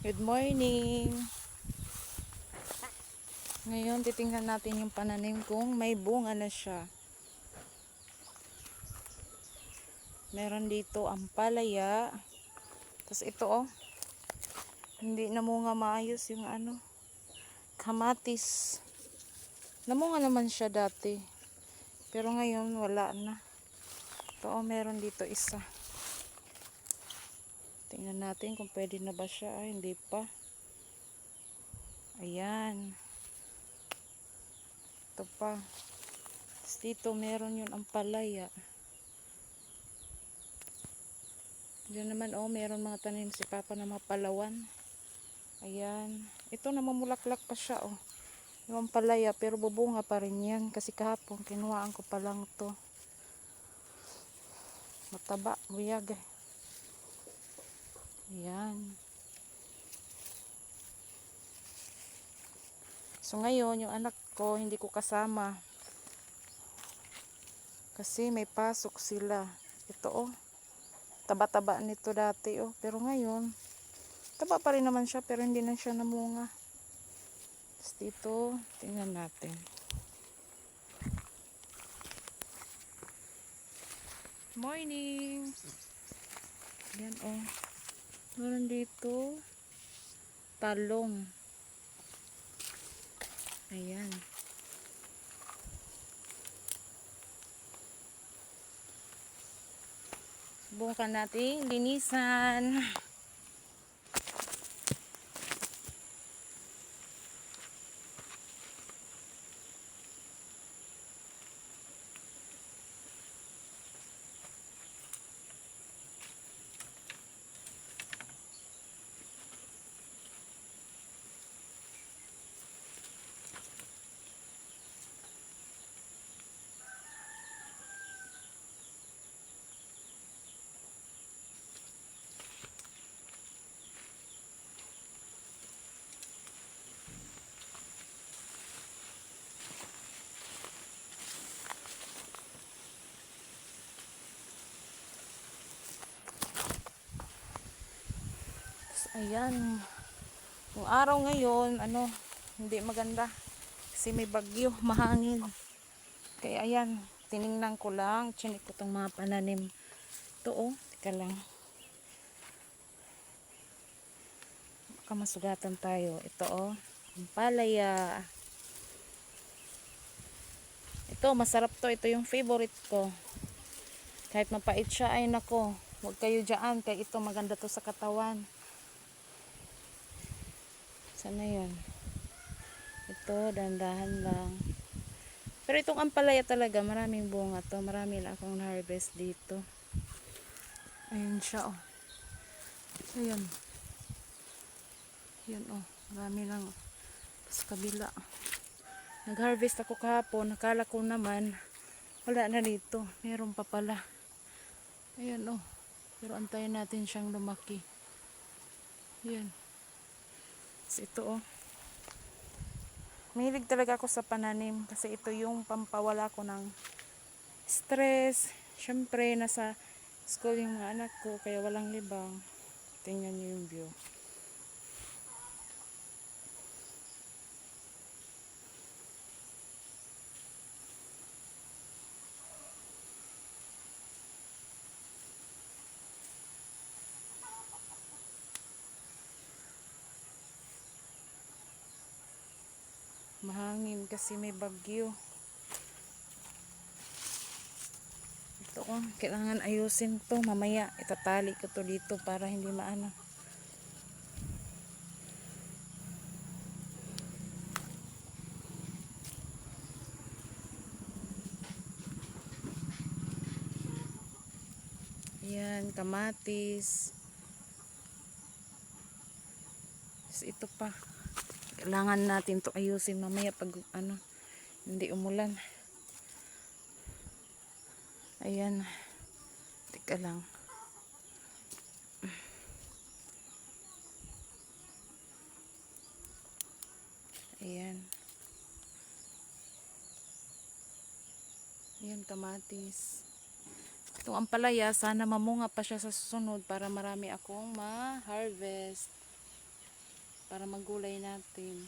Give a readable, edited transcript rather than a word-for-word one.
Good morning. Ngayon titingnan natin yung pananim kung may bunga na siya. Meron dito ang palaya. Tapos ito hindi namunga maayos yung kamatis. Namunga naman siya dati. Pero ngayon wala na. Ito meron dito isa. Tingnan natin kung pwede na ba siya. Ay, hindi pa. Ayan. Ito pa. Tapos dito meron yun ang palaya. Diyan naman meron mga tanim si Papa na mga palawan. Ayan. Ito namumulaklak pa siya yung palaya pero bubunga pa rin yan. Kasi kahapon kinuhaan ko pa lang to. Mataba, buyag. Ayan. So ngayon yung anak ko hindi ko kasama. Kasi may pasok sila. Ito taba-taba nito dati pero ngayon taba pa rin naman siya pero hindi na siya namunga. Tapos dito tingnan natin. Morning. Yan meron dito talong. Ayan. Subukan natin linisan. Ayan. Yung araw ngayon, hindi maganda. Kasi may bagyo, mahangin. Kaya ayan, tiningnan ko lang, chinik ko tong mga pananim. Ito teka lang. Baka masugatan tayo. Ito yung palaya. Ito, masarap to. Ito yung favorite ko. Kahit mapait siya, ay nako. Huwag kayo dyan, kaya ito maganda to sa katawan. Sana yun. Ito, dandahan lang. Pero itong ampalaya talaga, maraming bunga to. Marami na akong harvest dito. Ayun siya Ayun. Ayun marami lang. Sa kabila. Nag-harvest ako kahapon. Nakala ko naman, wala na dito. Meron pa pala. Ayun Pero antayin natin siyang lumaki. Ayun. Ito mahilig talaga ako sa pananim kasi ito yung pampawala ko ng stress. Syempre nasa school yung mga anak ko kaya walang libang. Tingnan niyo yung view. Mahangin kasi may bagyo. Ito kailangan ayusin to. Mamaya itatali ko to dito para hindi maano. Ayan, kamatis. Ito pa. Kailangan natin to ayusin mamaya pag hindi umulan. Ayan. Teka lang. Ayan. Ayan, kamatis. Itong ampalaya, sana mamunga pa siya sa susunod para marami akong ma-harvest. para magulay natin.